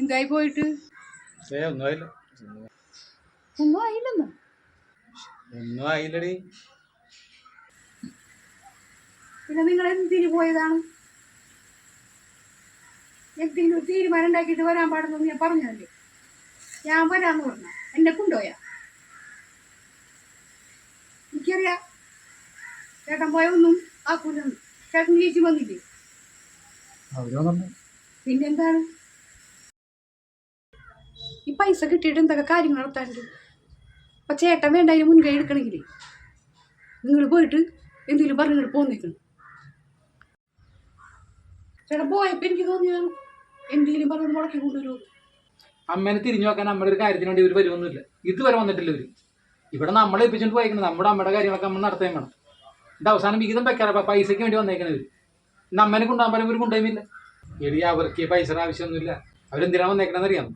എന്തായി പോയിട്ട്? ഒന്നും ആയില്ല. ഒന്നും ആയില്ലെന്നോ? ഒന്നും ആയില്ലടി. പിന്നെ നിങ്ങൾ എന്തിന് പോയതാണ്? എന്തെങ്കിലും ഒരു തീരുമാനം ഉണ്ടാക്കിയിട്ട് വരാൻ പാടുന്നു ഞാൻ പറഞ്ഞതല്ലേ. ഞാൻ വരാന്ന് പറഞ്ഞ എന്നെ കൊണ്ടുപോയാ? എനിക്കറിയാം ചേട്ടൻ പോയ ഒന്നും ആക്കൂലെന്ന്. ചേട്ടൻ ചേച്ചി വന്നില്ലേ? പിന്നെന്താണ് ഈ പൈസ കിട്ടിയിട്ട് എന്തൊക്കെ കാര്യങ്ങൾ നടത്താറുണ്ട്? അപ്പൊ ചേട്ടൻ വേണ്ട അതിന് മുൻകൈ എടുക്കണമെങ്കിലേ നിങ്ങൾ പോയിട്ട് എന്തെങ്കിലും പറഞ്ഞിട്ട് പോന്നേക്കണം. ചേട്ടൻ പോയപ്പോ എനിക്ക് തോന്നിയതാണ് എന്തെങ്കിലും പറഞ്ഞത് മുടക്കി കൊണ്ടുവരുമോ. അമ്മേനെ തിരിഞ്ഞു നോക്കാൻ നമ്മുടെ ഒരു കാര്യത്തിന് വേണ്ടി ഇവർ വരുമൊന്നുമില്ല. ഇതുവരെ വന്നിട്ടില്ല ഇവര്. ഇവിടെ നമ്മളെ ഏൽപ്പിച്ചിട്ട് പോയേക്കുന്നത് നമ്മുടെ അമ്മയുടെ കാര്യങ്ങളൊക്കെ നമ്മൾ നടത്താൻ വേണം. ഇത് അവസാനം വിഹിതം വെക്കാറ പൈസയ്ക്ക് വേണ്ടി വന്നേക്കുന്നത് ഇവര്. ഇന്ന് അമ്മേനെ കൊണ്ടുപോകാൻ പറ്റും ഇവർ കൊണ്ടുപോയില്ല. എടി അവർക്ക് പൈസയുടെ ആവശ്യമൊന്നുമില്ല. അവരെന്തിനാണ് വന്നേക്കണമെന്ന് അറിയാം.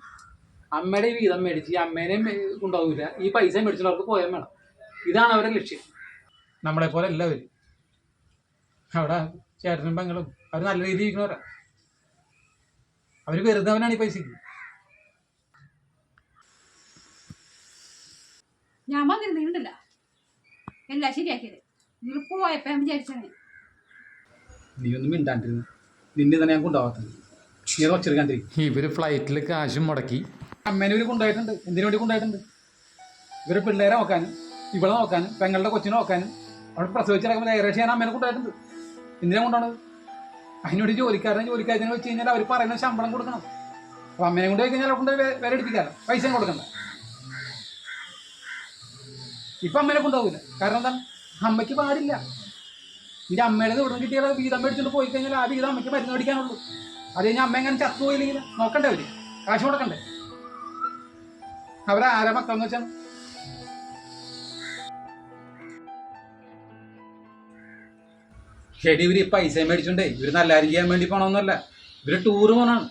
അമ്മയുടെ ഈ വിഹിതം മേടിച്ച് ഈ അമ്മേനെയും കൊണ്ടുപോകില്ല, ഈ പൈസ മേടിച്ചവർക്ക് പോയാൽ വേണം. ഇതാണ് അവരുടെ ലക്ഷ്യം. നമ്മളെപ്പോലെ എല്ലാവരും അവിടെ ചേട്ടനും പെങ്ങളും അവർ നല്ല രീതിയിൽ ഇരിക്കുന്നവരാ. അവർ വെറുതവനാണ് ഈ പൈസക്ക്. ഞാൻ വന്നിരുന്നില്ല എല്ലാം ശരിയാക്കിയത്. നിങ്ങൾ പോയപ്പോ ഞാൻ വിചാരിച്ചാണ്. നീ ഒന്നും മിണ്ടാണ്ടിരുന്നു. നിന്നെ തന്നെ ഞാൻ കൊണ്ടുപോകാത്തത്. നീ അത് വച്ചെടുക്കാണ്ടിരിക്കും. ഇവര് ഫ്ലൈറ്റിൽ കാശും മുടക്കി അമ്മേനെ ഇവർ കൊണ്ടുപോയിട്ടുണ്ട്. എന്തിനു വേണ്ടി കൊണ്ടുപോയിട്ടുണ്ട്? ഇവര് പിള്ളേരെ നോക്കാനും ഇവളെ നോക്കാനും പെങ്ങളുടെ കൊച്ചിനെ നോക്കാനും അവിടെ പ്രസവിച്ചിറക്കുമ്പോൾ ഏകദേശം ഞാൻ അമ്മേനെ കൊണ്ടുപോയിട്ടുണ്ട്. എന്തിനാ കൊണ്ടുപോകണത്? അതിനോട് ജോലിക്കാരനെ വെച്ച് കഴിഞ്ഞാൽ അവർ പറയുന്ന ശമ്പളം കൊടുക്കണം. അപ്പോൾ അമ്മേനെ കൊണ്ടുപോയി കഴിഞ്ഞാൽ കൊണ്ട് വില എടുപ്പിക്കാമല്ലോ, പൈസയും കൊടുക്കണ്ട. ഇപ്പം അമ്മേനെ കൊണ്ടുപോകില്ല. കാരണം എന്താണ്? അമ്മയ്ക്ക് പാടില്ല. ഇനി അമ്മയുടെ ഇവിടെ നിന്ന് കിട്ടിയാൽ വീതം മേടിച്ചുകൊണ്ട് പോയി കഴിഞ്ഞാൽ ആ വീതം അമ്മയ്ക്ക് മരുന്ന് മേടിക്കാനുള്ളൂ. അത് കഴിഞ്ഞാൽ അമ്മ എങ്ങനെ ചത്തുപോയില്ലെങ്കിൽ നോക്കണ്ടേ? അവർ കാശ് കൊടുക്കണ്ടേ? അവരാരാ മക്കളെന്ന് വെച്ചാൽ ശരി. ഇവര് പൈസ മേടിച്ചോണ്ടേ ഇവര് നല്ല കാര്യം ചെയ്യാൻ വേണ്ടി പോകണമെന്നല്ല. ഇവര് ടൂറ് പോകണാണ്.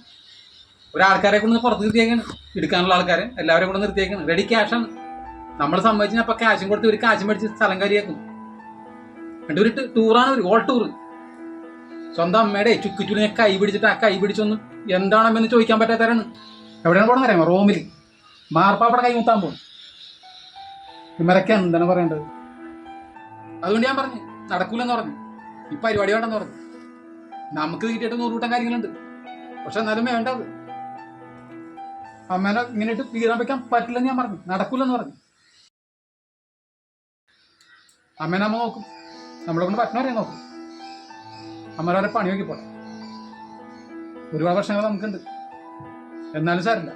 ഒരാൾക്കാരെ കൊണ്ട് പുറത്ത് നിർത്തിയേക്കാണ്. എടുക്കാനുള്ള ആൾക്കാരെ എല്ലാവരും കൂടെ നിർത്തിയേക്കാണ്. റെഡി ക്യാഷാണ്. നമ്മൾ സംബന്ധിച്ചാൽ അപ്പം ക്യാഷും കൊടുത്ത് ഒരു കാശും മേടിച്ച് സ്ഥലം കാര്യമാക്കും. എന്നിട്ട് ഒരു ടൂറാണ് ഒരു ഓൾ ടൂർ. സ്വന്തം അമ്മയുടെ ചുക്കിച്ചുളിനെ കൈ പിടിച്ചിട്ട് ആ കൈ പിടിച്ചൊന്നും എന്താണെന്ന് ചോദിക്കാൻ പറ്റാത്തവരാണ്. എവിടെയാണ് പോകണമെന്ന് അറിയാമോ? റോമിൽ മാർപ്പാപ്പടെ കൈ മുത്താൻ പോകും. ഇവരൊക്കെ എന്താണ് പറയേണ്ടത്? അതുകൊണ്ട് ഞാൻ പറഞ്ഞു നടക്കൂലെന്ന് പറഞ്ഞു. ഈ പരിപാടി വേണ്ടെന്ന് പറഞ്ഞു. നമുക്ക് കിട്ടിയിട്ട് 100 കൂട്ടം കാര്യങ്ങളുണ്ട്. പക്ഷെ എന്നാലും വേണ്ടത്. അമ്മേനെ ഇങ്ങനെ ഇട്ട് വീറാൻ വെക്കാൻ പറ്റില്ലെന്ന് ഞാൻ പറഞ്ഞു. നടക്കൂലെന്ന് പറഞ്ഞു. അമ്മേനെ അമ്മ നോക്കും. നമ്മളെ കൊണ്ട് പറ്റണവരെ നോക്കും. അമ്മമാരെ പണി നോക്കി പോട്ടെ. ഒരുപാട് വർഷങ്ങൾ നമുക്കുണ്ട്. എന്നാലും സാരില്ല.